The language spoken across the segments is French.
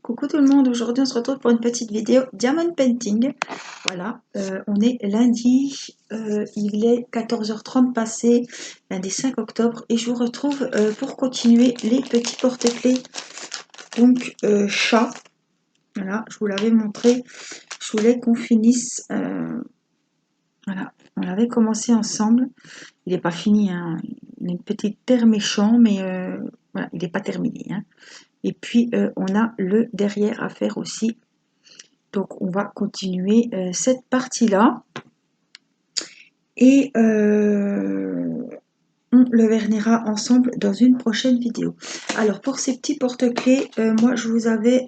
Coucou tout le monde, aujourd'hui on se retrouve pour une petite vidéo Diamond Painting. Voilà, on est lundi, il est 14h30 passé, lundi 5 octobre, et je vous retrouve pour continuer les petits porte-clés, donc chat. Voilà, je vous l'avais montré, je voulais qu'on finisse, voilà, on l'avait commencé ensemble, il n'est pas fini, hein. Il a une petite terre méchant, mais voilà, il n'est pas terminé, hein. Et puis, on a le derrière à faire aussi. Donc, on va continuer cette partie-là. Et on le vernira ensemble dans une prochaine vidéo. Alors, pour ces petits porte-clés, moi, je vous avais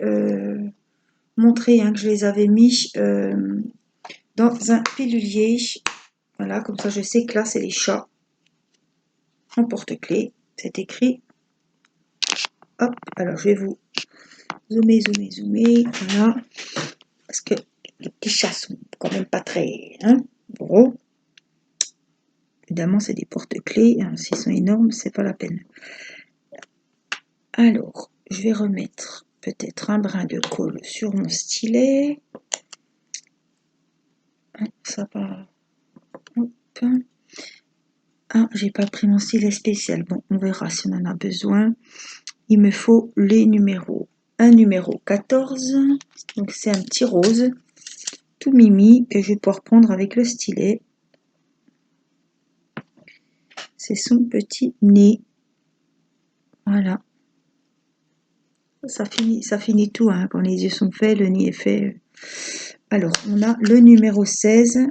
montré que je les avais mis dans un pilulier. Voilà, comme ça, je sais que là, c'est les chats en porte-clés. C'est écrit. Hop, alors, je vais vous zoomer. Voilà. Parce que les petits chats sont quand même pas très gros. Évidemment, c'est des porte-clés. Hein, s'ils sont énormes, c'est pas la peine. Alors, je vais remettre peut-être un brin de colle sur mon stylet. Ça va. Hop. Ah, j'ai pas pris mon stylet spécial. Bon, on verra si on en a besoin. Il me faut les numéros. Un numéro 14. Donc, c'est un petit rose. Tout mimi que je vais pouvoir prendre avec le stylet. C'est son petit nez. Voilà. Ça finit tout, hein, quand les yeux sont faits, le nez est fait. Alors, on a le numéro 16.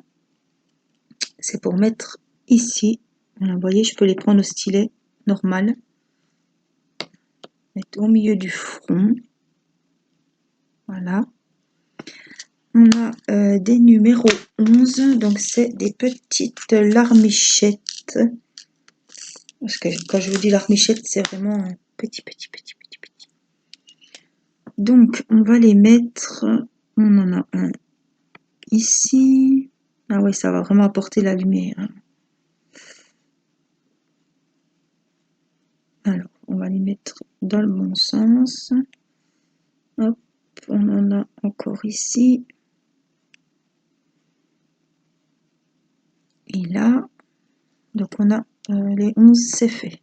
C'est pour mettre ici. Voilà, vous voyez, je peux les prendre au stylet normal. Mettre au milieu du front. Voilà. On a des numéros 11. Donc, c'est des petites larmichettes. Parce que quand je vous dis larmichette, c'est vraiment petit. Donc, on va les mettre. On en a un ici. Ah oui, ça va vraiment apporter la lumière. Alors, on va les mettre dans le bon sens. Hop, on en a encore ici. Et là, donc on a les 11, c'est fait.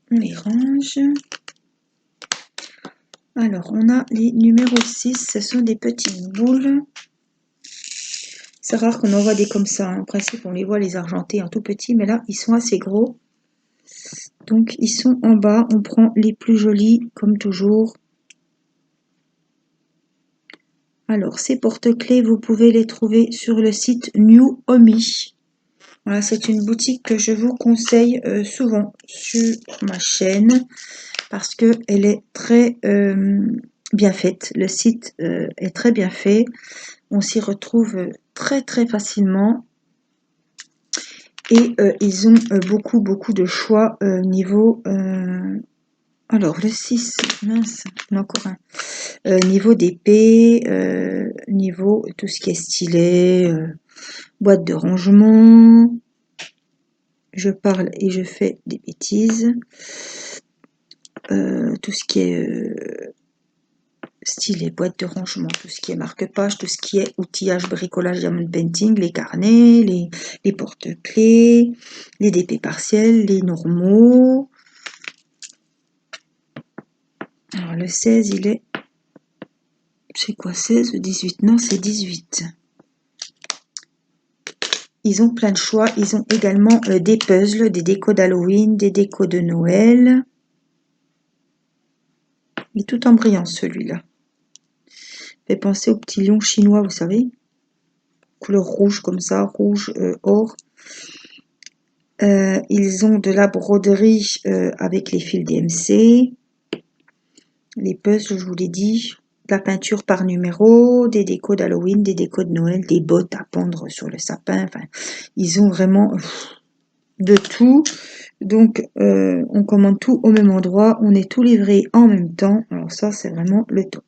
On les range. Alors, on a les numéros 6, ce sont des petites boules. C'est rare qu'on en voit des comme ça. En principe, on les voit les argentés en tout petit, mais là, ils sont assez gros. Donc, ils sont en bas. On prend les plus jolis, comme toujours. Alors, ces porte-clés, vous pouvez les trouver sur le site New Omi. Voilà, c'est une boutique que je vous conseille souvent sur ma chaîne parce qu'elle est très bien faite. Le site est très bien fait. On s'y retrouve très facilement. Et ils ont beaucoup de choix niveau... alors, le 6, mince, il y en a encore un. Niveau d'épée, niveau tout ce qui est stylet, boîte de rangement. Je parle et je fais des bêtises. Tout ce qui est stylet, boîte de rangement, tout ce qui est marque-page, tout ce qui est outillage, bricolage, diamond painting, les carnets, les porte-clés, les DP partiels, les normaux. Alors le 16, il est... C'est quoi 16 ou 18? Non, c'est 18. Ils ont plein de choix. Ils ont également des puzzles, des décos d'Halloween, des décos de Noël. Il est tout en brillant celui-là. Fait penser au petit lion chinois, vous savez. Couleur rouge comme ça, rouge or. Ils ont de la broderie avec les fils DMC. Les puzzles, je vous l'ai dit. De la peinture par numéro, des décos d'Halloween, des décos de Noël, des bottes à pendre sur le sapin. Enfin, ils ont vraiment de tout. Donc, on commande tout au même endroit. On est tout livré en même temps. Alors ça, c'est vraiment le top.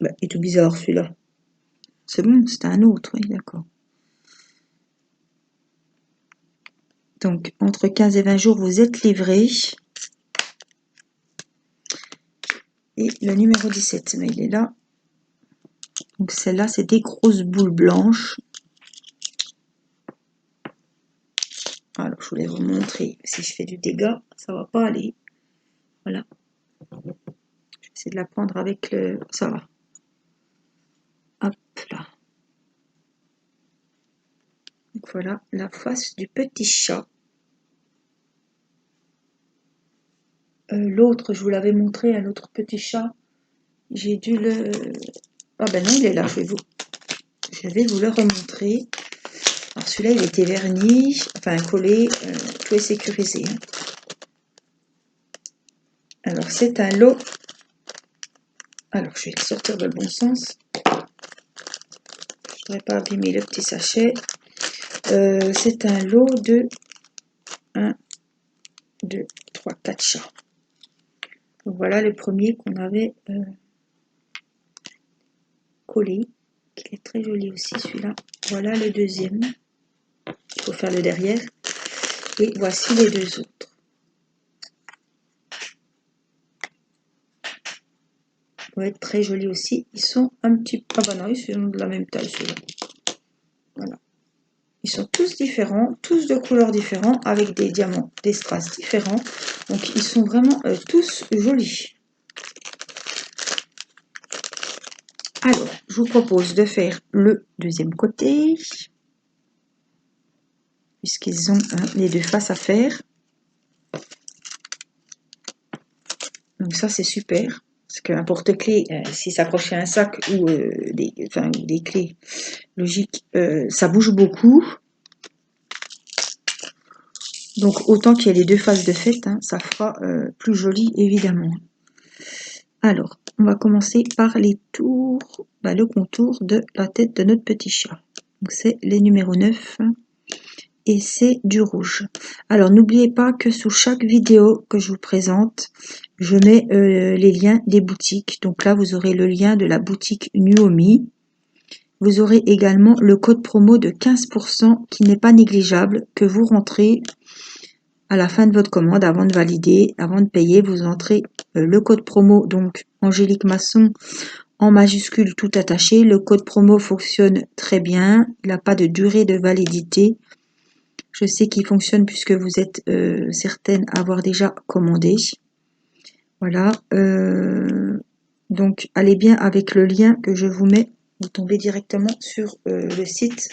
Bah, il est tout bizarre celui-là. C'est bon, c'était un autre, oui, d'accord. Donc, entre 15 et 20 jours, vous êtes livré. Et le numéro 17, mais il est là. Donc, celle-là, c'est des grosses boules blanches. Alors, je voulais vous montrer. Si je fais du dégât, ça va pas aller. Voilà. Je vais essayer de la prendre avec le... Ça va. Hop là. Donc, voilà la face du petit chat. L'autre, je vous l'avais montré, un autre petit chat. J'ai dû le... Ah ben non, il est là, je vais vous le remontrer. Alors celui-là, il était verni, enfin collé, tout est sécurisé. Hein. Alors c'est un lot. Alors je vais le sortir dans le bon sens. Je ne voudrais pas abîmer le petit sachet. C'est un lot de 1, 2, 3, 4 chats. Donc voilà le premier qu'on avait collé. Il est très joli aussi celui-là. Voilà le deuxième. Il faut faire le derrière. Et voici les deux autres. Ils vont être très jolis aussi. Ils sont un petit peu... Ah bah non, ils sont de la même taille ceux-là. Voilà. Ils sont tous différents, tous de couleurs différentes, avec des diamants, des strass différents. Donc ils sont vraiment tous jolis. Alors, je vous propose de faire le deuxième côté. Puisqu'ils ont les deux faces à faire. Donc ça c'est super. Parce qu'un porte-clés, si s'accroche à un sac ou des clés logiques, ça bouge beaucoup. Donc autant qu'il y ait les deux faces de fête, hein, ça fera plus joli évidemment. Alors, on va commencer par les tours, le contour de la tête de notre petit chat. Donc c'est les numéros 9 et c'est du rouge. Alors n'oubliez pas que sous chaque vidéo que je vous présente, je mets les liens des boutiques. Donc là, vous aurez le lien de la boutique Nuomi. Vous aurez également le code promo de 15% qui n'est pas négligeable, que vous rentrez à la fin de votre commande, avant de valider, avant de payer, vous entrez le code promo, donc Angélique Masson, en majuscule tout attaché. Le code promo fonctionne très bien, il n'a pas de durée de validité. Je sais qu'il fonctionne puisque vous êtes certaines à avoir déjà commandé. Voilà. Donc, allez bien avec le lien que je vous mets. Vous tombez directement sur le site.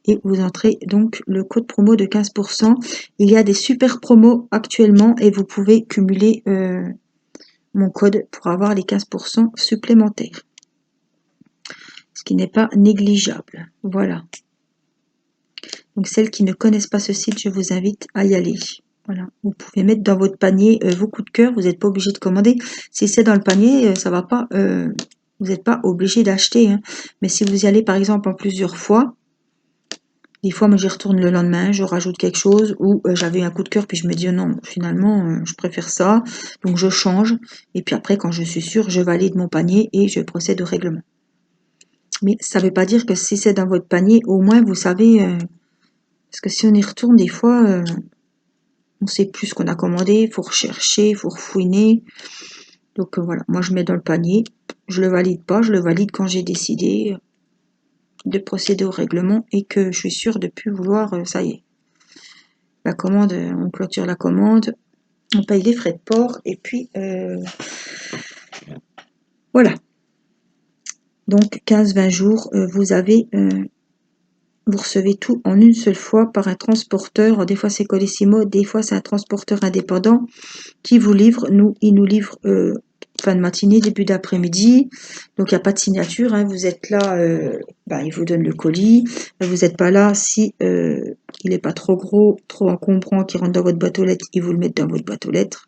Et vous entrez donc le code promo de 15%. Il y a des super promos actuellement et vous pouvez cumuler mon code pour avoir les 15% supplémentaires. Ce qui n'est pas négligeable. Voilà. Donc celles qui ne connaissent pas ce site, je vous invite à y aller. Voilà. Vous pouvez mettre dans votre panier vos coups de cœur. Vous n'êtes pas obligé de commander. Si c'est dans le panier, ça va pas. Vous n'êtes pas obligé d'acheter. Hein. Mais si vous y allez par exemple en plusieurs fois, des fois, moi, j'y retourne le lendemain, je rajoute quelque chose, ou j'avais un coup de cœur, puis je me dis, non, finalement, je préfère ça, donc je change, et puis après, quand je suis sûre, je valide mon panier et je procède au règlement. Mais ça ne veut pas dire que si c'est dans votre panier, au moins, vous savez, parce que si on y retourne, des fois, on ne sait plus ce qu'on a commandé, il faut rechercher, il faut refouiner. Donc voilà, moi, je mets dans le panier, je le valide pas, je le valide quand j'ai décidé de procéder au règlement et que je suis sûre de plus vouloir, ça y est. La commande, on clôture la commande, on paye les frais de port et puis voilà. Donc 15-20 jours, vous recevez tout en une seule fois par un transporteur. Des fois c'est Colissimo, des fois c'est un transporteur indépendant qui vous livre. Il nous livre fin de matinée, début d'après-midi. Donc il n'y a pas de signature. Hein. Vous êtes là, il vous donne le colis. Vous n'êtes pas là si il n'est pas trop gros, trop encombrant, qui rentre dans votre boîte aux lettres, il vous le met dans votre boîte aux lettres.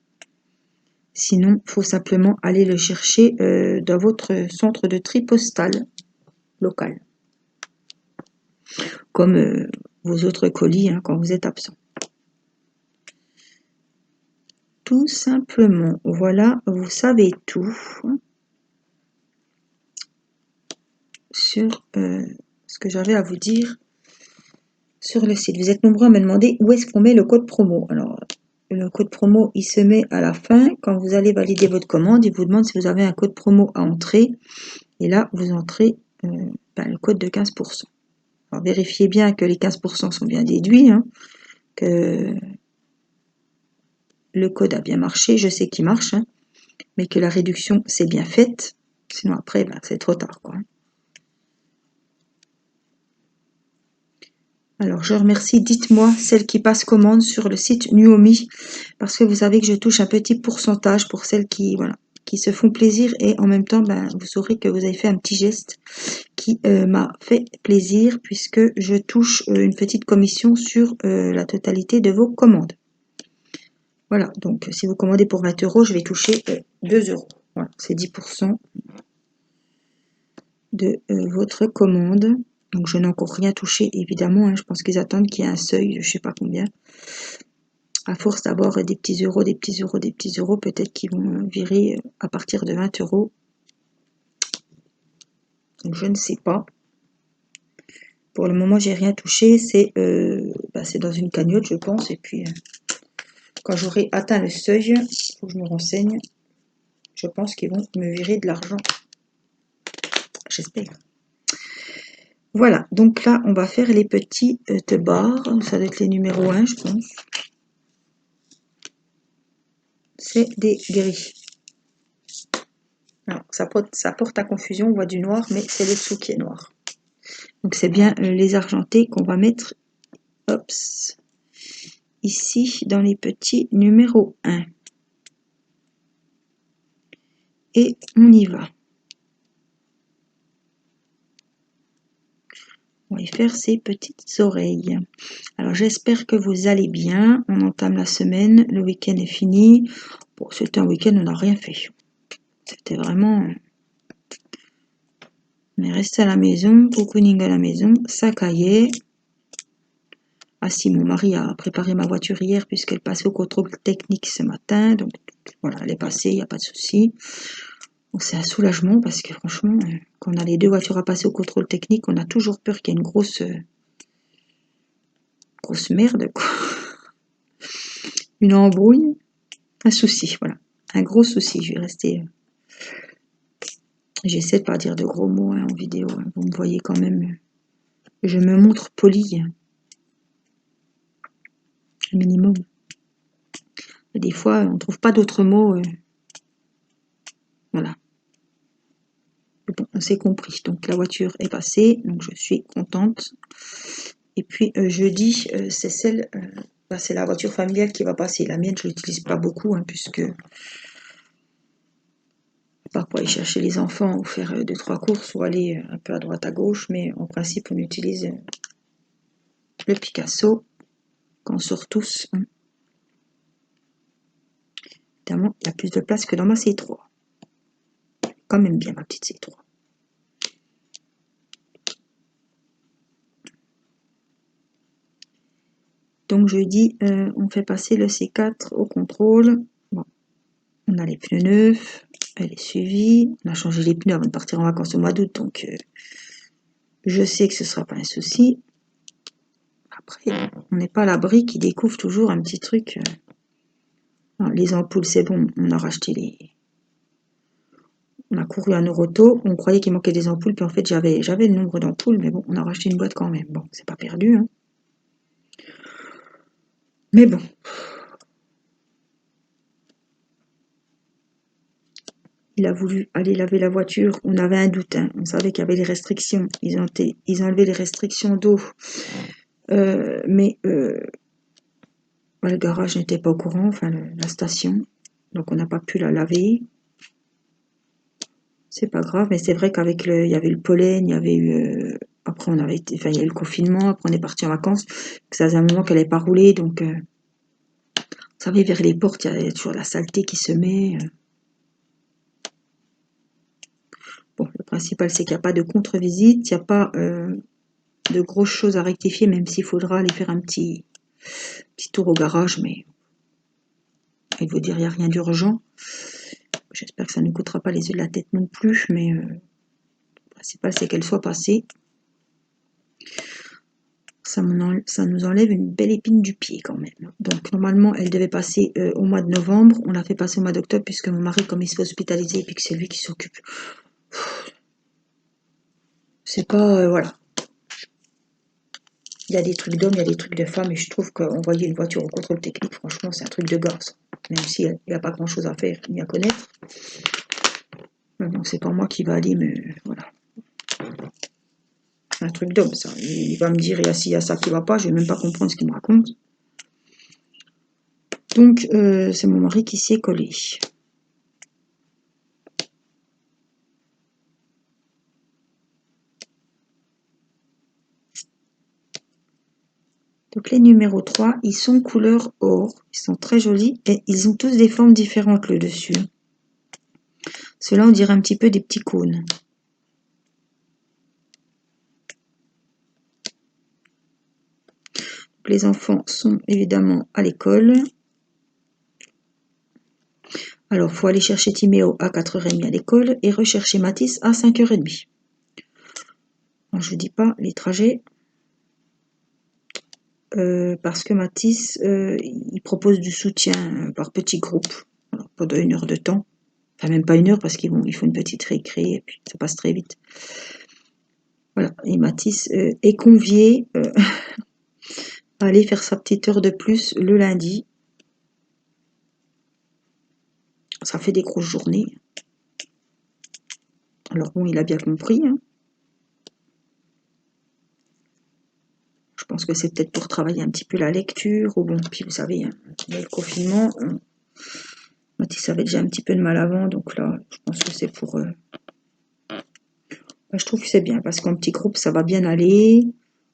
Sinon, il faut simplement aller le chercher dans votre centre de tri postal local. Comme vos autres colis quand vous êtes absent. Tout simplement, voilà, vous savez tout sur ce que j'avais à vous dire sur le site. Vous êtes nombreux à me demander où est-ce qu'on met le code promo. Alors, le code promo, il se met à la fin. Quand vous allez valider votre commande, il vous demande si vous avez un code promo à entrer. Et là, vous entrez le code de 15%. Alors, vérifiez bien que les 15% sont bien déduits, hein, que le code a bien marché. Je sais qu'il marche, hein, mais que la réduction s'est bien faite. Sinon, après, c'est trop tard, quoi. Alors, je remercie, dites-moi, celles qui passent commande sur le site Nuomi, parce que vous savez que je touche un petit pourcentage pour celles qui, voilà, qui se font plaisir, et en même temps, vous saurez que vous avez fait un petit geste qui m'a fait plaisir, puisque je touche une petite commission sur la totalité de vos commandes. Voilà, donc si vous commandez pour 20 €, je vais toucher 2 €. Voilà, c'est 10% de votre commande. Donc je n'ai encore rien touché, évidemment, hein. Je pense qu'ils attendent qu'il y ait un seuil, je ne sais pas combien. À force d'avoir des petits euros, des petits euros, des petits euros, peut-être qu'ils vont virer à partir de 20 €. Donc je ne sais pas. Pour le moment, j'ai rien touché. C'est dans une cagnotte, je pense. Et puis, quand j'aurai atteint le seuil, il faut que je me renseigne. Je pense qu'ils vont me virer de l'argent. J'espère. Voilà, donc là, on va faire les petites barres. Ça doit être les numéros 1, je pense. C'est des gris. Alors, ça porte à confusion, on voit du noir, mais c'est le dessous qui est noir. Donc, c'est bien les argentés qu'on va mettre ici dans les petits numéros 1. Et on y va. On va y faire ces petites oreilles. Alors j'espère que vous allez bien. On entame la semaine, le week-end est fini. Bon, c'était un week-end, on n'a rien fait. C'était vraiment... On est resté à la maison, cocooning à la maison, ça caillait. Ah si, mon mari a préparé ma voiture hier puisqu'elle passait au contrôle technique ce matin. Donc voilà, elle est passée, il n'y a pas de souci. Bon, c'est un soulagement parce que franchement, quand on a les deux voitures à passer au contrôle technique, on a toujours peur qu'il y ait une grosse merde, quoi. Une embrouille, un souci, voilà. Un gros souci, je vais rester... J'essaie de pas dire de gros mots en vidéo, hein. Vous me voyez quand même. Je me montre polie. Un minimum. Et des fois, on ne trouve pas d'autres mots. Voilà. Bon, on s'est compris. Donc la voiture est passée, donc je suis contente. Et puis jeudi, c'est c'est la voiture familiale qui va passer. La mienne, je ne l'utilise pas beaucoup, hein, puisque pas pour aller chercher les enfants ou faire 2-3 courses ou aller un peu à droite à gauche, mais en principe on utilise le Picasso quand on sort tous. Hein. Évidemment, il y a plus de place que dans ma C3. Quand même bien ma petite C3. Donc jeudi, on fait passer le C4 au contrôle. Bon, on a les pneus neufs, elle est suivie. On a changé les pneus avant de partir en vacances au mois d'août, donc je sais que ce ne sera pas un souci. Après, on n'est pas à l'abri qui découvre toujours un petit truc. Les ampoules, c'est bon, on a racheté les... On a couru à Noroto, on croyait qu'il manquait des ampoules, puis en fait j'avais le nombre d'ampoules, mais bon, on a racheté une boîte quand même. Bon, c'est pas perdu, hein. Mais bon. Il a voulu aller laver la voiture, on avait un doute, hein. On savait qu'il y avait les restrictions. Ils ont enlevé les restrictions d'eau. Mais le garage n'était pas au courant, enfin la station. Donc on n'a pas pu la laver. C'est pas grave, mais c'est vrai qu'avec il y avait le pollen, il y avait eu... après on avait été, il y a eu le confinement, après on est parti en vacances, que ça faisait un moment qu'elle n'avait pas roulé, donc vous savez, vers les portes, il y a toujours la saleté qui se met. Bon, le principal c'est qu'il n'y a pas de contre-visite, il n'y a pas de grosses choses à rectifier, même s'il faudra aller faire un petit tour au garage, mais il vous dire, il n'y a rien d'urgent. J'espère que ça ne coûtera pas les yeux de la tête non plus, mais le principal c'est qu'elle soit passée. ça nous enlève une belle épine du pied quand même. Donc normalement, elle devait passer au mois de novembre. On l'a fait passer au mois d'octobre puisque mon mari, comme il se fait hospitaliser et puis que c'est lui qui s'occupe. C'est pas... voilà. Il y a des trucs d'hommes, il y a des trucs de femmes. Et je trouve qu'envoyer une voiture au contrôle technique, franchement, c'est un truc de gosse. Même s'il n'y a pas grand-chose à faire ni à connaître. Non, c'est pas moi qui va aller, mais voilà. Un truc d'homme, ça. Il va me dire, il y a ça qui va pas, je vais même pas comprendre ce qu'il me raconte. Donc, c'est mon mari qui s'y est collé. Donc, les numéros 3, ils sont couleur or. Ils sont très jolis et ils ont tous des formes différentes, le dessus. Ceux-là, on dirait un petit peu des petits cônes. Les enfants sont évidemment à l'école. Alors, il faut aller chercher Timéo à 4h30 à l'école et rechercher Mathis à 5h30. Alors, je ne dis pas les trajets parce que Mathis, il propose du soutien par petits groupes pendant 1 heure de temps. Enfin, même pas 1 heure parce qu'ils font une petite récré et puis ça passe très vite. Voilà, et Mathis est convié à aller faire sa petite heure de plus le lundi. Ça fait des grosses journées. Alors bon, il a bien compris. Hein. Je pense que c'est peut-être pour travailler un petit peu la lecture. Ou bon, puis vous savez, hein, il y a le confinement. Mathis avait déjà un petit peu de mal avant, donc là, je pense que c'est pour... je trouve que c'est bien, parce qu'en petit groupe, ça va bien aller.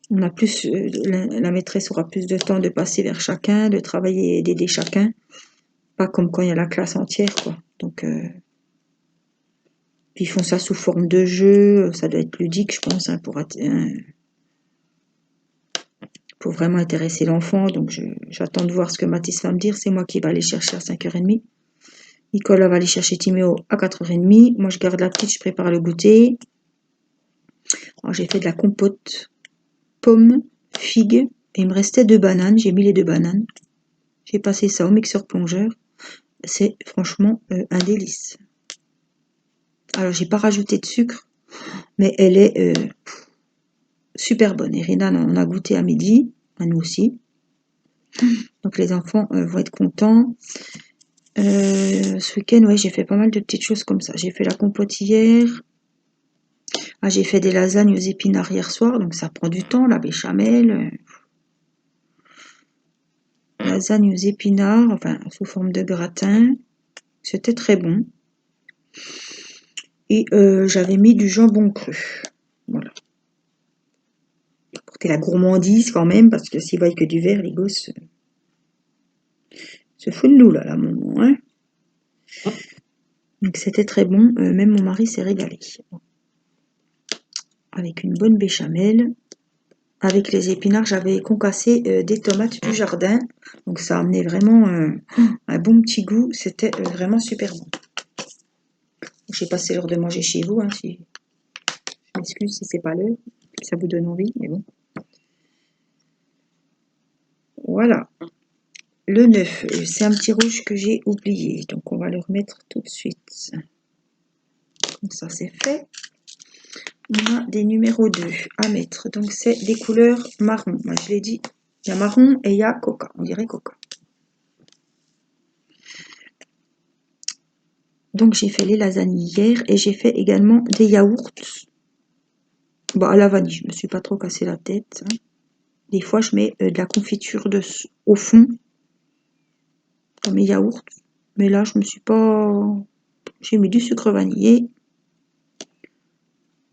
On a plus, la maîtresse aura plus de temps de passer vers chacun, de travailler et d'aider chacun. Pas comme quand il y a la classe entière, quoi. Donc, puis ils font ça sous forme de jeu, ça doit être ludique, je pense, hein, pour vraiment intéresser l'enfant. Donc, j'attends de voir ce que Mathis va me dire. C'est moi qui vais aller chercher à 5h30. Nicolas va aller chercher Timéo à 4h30. Moi, je garde la petite, je prépare le goûter. Alors, j'ai fait de la compote pommes, figues, et il me restait 2 bananes. J'ai mis les 2 bananes. J'ai passé ça au mixeur plongeur. C'est franchement un délice. Alors, j'ai pas rajouté de sucre, mais elle est super bonne. Et Rina en a goûté à midi, à nous aussi. Donc, les enfants vont être contents. Ce week-end, ouais, j'ai fait pas mal de petites choses comme ça. J'ai fait la compote hier. Ah, j'ai fait des lasagnes aux épinards hier soir, donc ça prend du temps, la béchamel. Lasagne aux épinards, enfin, sous forme de gratin. C'était très bon. Et j'avais mis du jambon cru. Voilà. Porter la gourmandise quand même, parce que s'ils voient que du verre, les gosses se foutent de nous, là, à moment. Hein. Donc c'était très bon. Même mon mari s'est régalé. Avec une bonne béchamel. Avec les épinards, j'avais concassé des tomates du jardin. Donc ça amenait vraiment un bon petit goût. C'était vraiment super bon. Je sais pas si c'est l'heure de manger chez vous. Hein, si... Je m'excuse si c'est pas l'heure. Ça vous donne envie, mais bon. Voilà. Le 9, c'est un petit rouge que j'ai oublié. Donc on va le remettre tout de suite. Donc ça c'est fait. On a des numéros 2 à mettre. Donc c'est des couleurs marron. Moi je l'ai dit. Il y a marron et il y a coca. On dirait coca. Donc j'ai fait les lasagnes hier et j'ai fait également des yaourts. Bon, à la vanille, je me suis pas trop cassé la tête. Hein. Des fois je mets de la confiture au fond dans mes yaourts. Mais là je me suis pas... J'ai mis du sucre vanillé.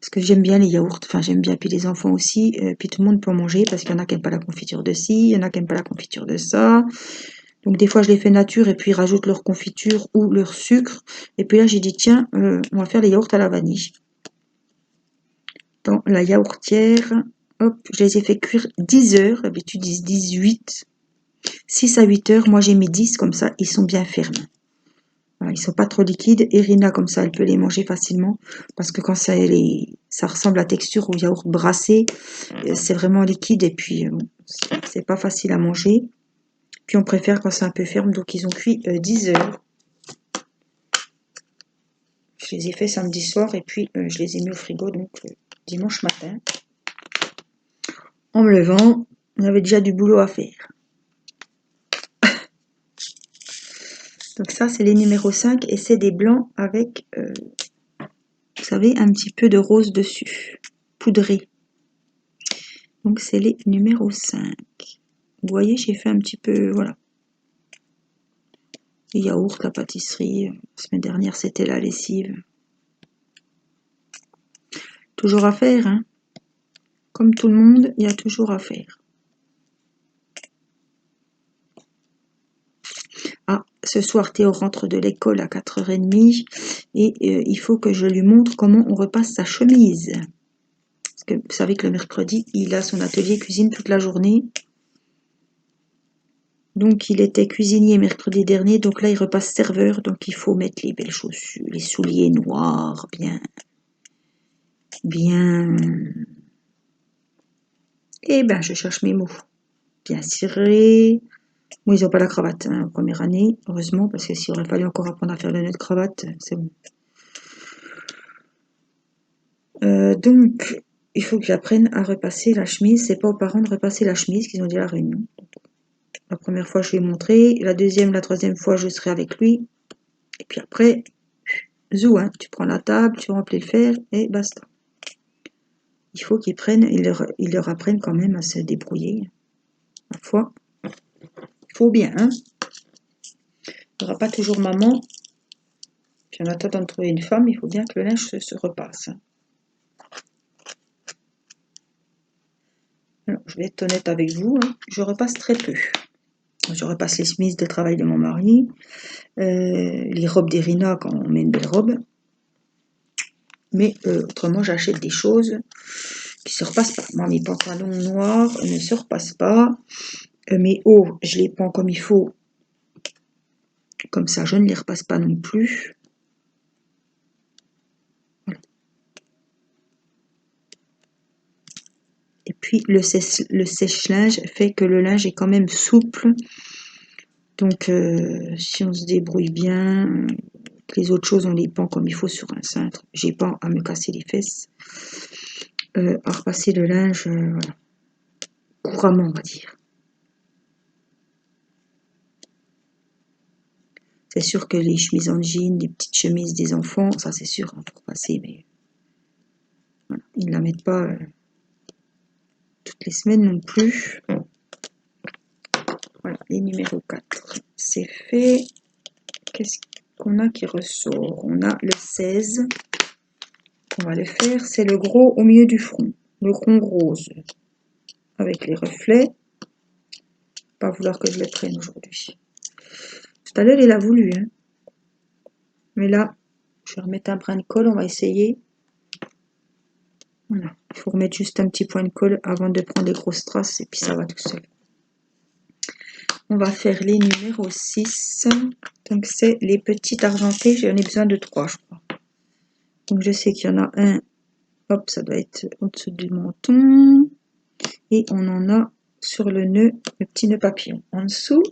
Parce que j'aime bien les yaourts, enfin j'aime bien, puis les enfants aussi, puis tout le monde peut en manger, parce qu'il y en a qui n'aiment pas la confiture de ci, il y en a qui n'aiment pas la confiture de ça. Donc des fois je les fais nature et puis ils rajoutent leur confiture ou leur sucre. Et puis là j'ai dit tiens, on va faire les yaourts à la vanille. Dans la yaourtière, hop, je les ai fait cuire 10 heures, d'habitude ils disent 18. 6 à 8 heures, moi j'ai mis 10, comme ça ils sont bien fermes. Voilà, ils sont pas trop liquides. Irina, comme ça, elle peut les manger facilement. Parce que quand ça ressemble à texture au yaourt brassé, c'est vraiment liquide. Et puis, c'est pas facile à manger. Puis, on préfère quand c'est un peu ferme. Donc, ils ont cuit 10 heures. Je les ai fait samedi soir. Et puis, je les ai mis au frigo. Donc, dimanche matin. En me levant, on avait déjà du boulot à faire. Donc ça, c'est les numéros 5 et c'est des blancs avec, vous savez, un petit peu de rose dessus, poudré. Donc c'est les numéros 5. Vous voyez, j'ai fait un petit peu, voilà. Les yaourts, la pâtisserie. La semaine dernière, c'était la lessive. Toujours à faire, hein. Comme tout le monde, il y a toujours à faire. Ah, ce soir, Théo rentre de l'école à 4h30 et il faut que je lui montre comment on repasse sa chemise. Parce que vous savez que le mercredi, il a son atelier cuisine toute la journée. Donc, il était cuisinier mercredi dernier, donc là, il repasse serveur. Donc, il faut mettre les belles chaussures, les souliers noirs, bien. Eh ben, je cherche mes mots. Bien cirés. Bon, ils n'ont pas la cravate, hein, première année, heureusement, parce que s'il aurait fallu encore apprendre à faire le nœud de cravate, c'est bon. Donc, il faut que j'apprenne à repasser la chemise. C'est pas aux parents de repasser la chemise qu'ils ont dit à la réunion. La première fois, je lui ai montré. La deuxième, la troisième fois, je serai avec lui. Et puis après, zou, hein, tu prends la table, tu remplis le fer et basta. Il faut qu'ils prennent, ils leur apprennent quand même à se débrouiller. Parfois, il faut bien, hein. Il n'y aura pas toujours maman. Puis en attendant de trouver une femme, il faut bien que le linge se repasse. Alors, je vais être honnête avec vous, hein, je repasse très peu. Je repasse les chemises de travail de mon mari, les robes d'Irina quand on met une belle robe. Mais autrement, j'achète des choses qui se repassent pas. Moi, mes pantalons noirs ne se repassent pas. Mes hauts, je les prends comme il faut. Comme ça, je ne les repasse pas non plus. Voilà. Et puis, le sèche-linge fait que le linge est quand même souple. Donc, si on se débrouille bien, les autres choses, on les pend comme il faut sur un cintre. J'ai pas à me casser les fesses. À repasser le linge, voilà. Couramment, on va dire. C'est sûr que les chemises en jean, les petites chemises des enfants, ça c'est sûr, hein, pour passer, mais voilà, ils ne la mettent pas toutes les semaines non plus. Voilà, les numéros 4, c'est fait. Qu'est-ce qu'on a qui ressort? On a le 16. On va le faire, c'est le gros au milieu du front, le rond rose, avec les reflets. Pas vouloir que je le prenne aujourd'hui. Tout à l'heure, il a voulu, hein. Mais là, je vais remettre un brin de colle, on va essayer. Voilà, il faut remettre juste un petit point de colle avant de prendre les grosses traces et puis ça va tout seul. On va faire les numéros 6. Donc c'est les petites argentées, j'en ai besoin de 3 je crois. Donc je sais qu'il y en a un, hop, ça doit être au-dessous du menton. Et on en a sur le nœud, le petit nœud papillon. En dessous,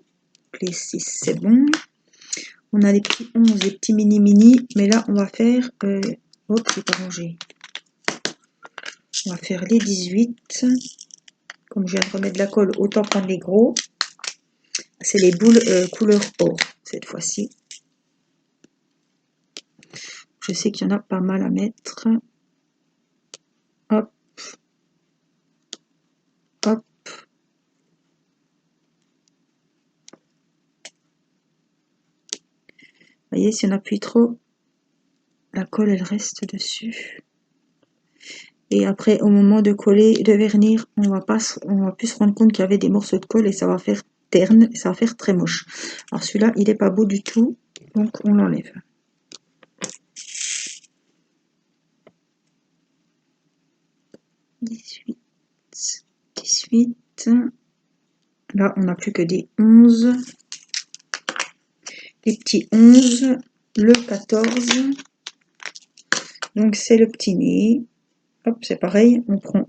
les 6 c'est bon. On a les petits 11, les petits mini, mais là on va faire, hop, c'est pas rangé. On va faire les 18. Comme je viens de remettre de la colle, autant prendre les gros. C'est les boules couleur or, cette fois-ci. Je sais qu'il y en a pas mal à mettre. Hop. Hop. Vous voyez, si on appuie trop, la colle, elle reste dessus. Et après, au moment de coller, de vernir, on va plus se rendre compte qu'il y avait des morceaux de colle et ça va faire terne, et ça va faire très moche. Alors celui-là, il n'est pas beau du tout, donc on l'enlève. Dix-huit. Là, on n'a plus que des 11. Les petits 11. le 14. Donc c'est le petit nez. Hop, c'est pareil, on prend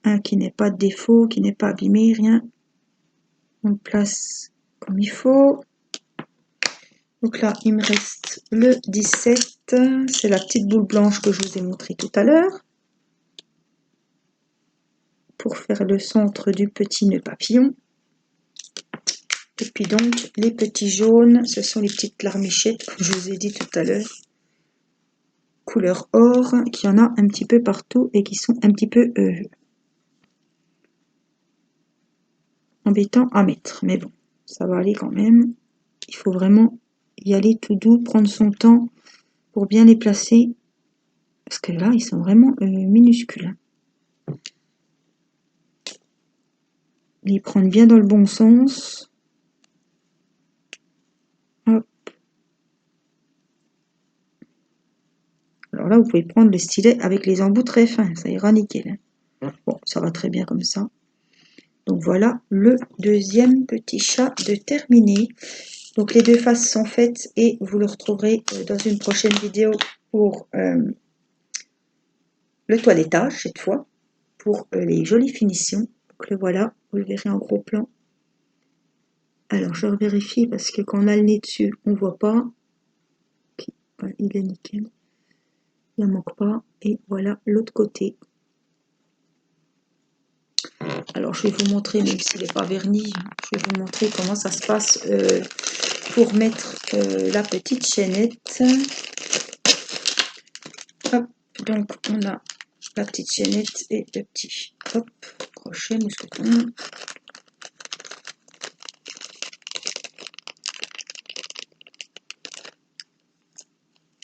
un qui n'est pas de défaut, qui n'est pas abîmé, rien. On le place comme il faut. Donc là, il me reste le 17. C'est la petite boule blanche que je vous ai montré tout à l'heure. Pour faire le centre du petit nœud papillon. Et puis donc, les petits jaunes, ce sont les petites larmichettes, comme je vous ai dit tout à l'heure. Couleur or, qu'il y en a un petit peu partout et qui sont un petit peu embêtants à mettre. Mais bon, ça va aller quand même. Il faut vraiment y aller tout doux, prendre son temps pour bien les placer. Parce que là, ils sont vraiment minuscules. Les prendre bien dans le bon sens. Hop. Alors là, vous pouvez prendre le stylet avec les embouts très fins. Ça ira nickel. Bon, ça va très bien comme ça. Donc voilà le deuxième petit chat de terminé. Donc les deux faces sont faites et vous le retrouverez dans une prochaine vidéo pour le toilettage cette fois, pour les jolies finitions. Donc le voilà, vous le verrez en gros plan. Alors je revérifie parce que quand on a le nez dessus, on ne voit pas. Okay, voilà, il est nickel. Il ne manque pas. Et voilà l'autre côté. Alors je vais vous montrer, même s'il n'est pas verni, je vais vous montrer comment ça se passe pour mettre la petite chaînette. Hop, donc on a la petite chaînette et le petit hop, crochet, mousqueton.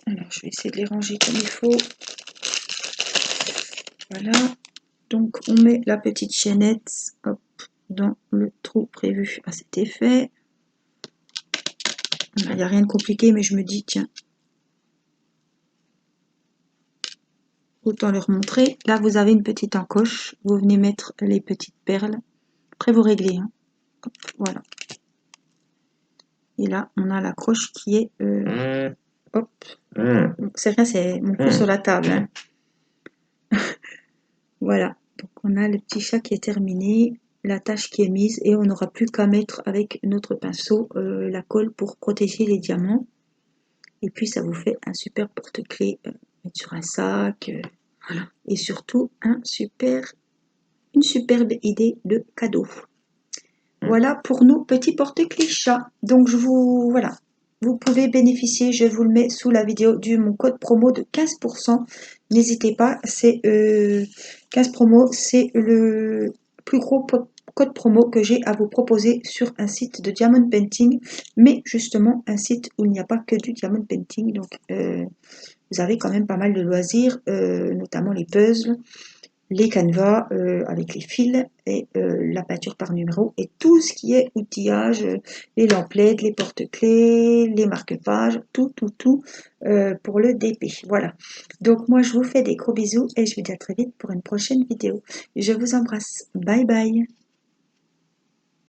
Alors je vais essayer de les ranger comme il faut. Voilà, donc on met la petite chaînette hop, dans le trou prévu à cet effet. Il n'y a rien de compliqué, mais je me dis, tiens, autant leur montrer. Là, vous avez une petite encoche. Vous venez mettre les petites perles. Après, vous réglez. Hein. Hop, voilà. Et là, on a l'accroche qui est... hop. C'est rien, c'est mon coup sur la table. Hein. Voilà. Donc, on a le petit chat qui est terminé. La tâche qui est mise. Et on n'aura plus qu'à mettre avec notre pinceau la colle pour protéger les diamants. Et puis, ça vous fait un super porte-clés. Mettre sur un sac. Voilà. Et surtout, une superbe idée de cadeau. Voilà pour nos petits porte-clés chats. Donc voilà, vous pouvez bénéficier, je vous le mets sous la vidéo, du mon code promo de 15%. N'hésitez pas, c'est 15 promo, c'est le plus gros code promo que j'ai à vous proposer sur un site de diamond painting, mais justement un site où il n'y a pas que du diamond painting. Donc vous avez quand même pas mal de loisirs, notamment les puzzles, les canevas avec les fils et la peinture par numéro et tout ce qui est outillage, les lamplettes, les porte-clés, les marque-pages, tout pour le DP. Voilà. Donc moi je vous fais des gros bisous et je vous dis à très vite pour une prochaine vidéo. Je vous embrasse. Bye bye.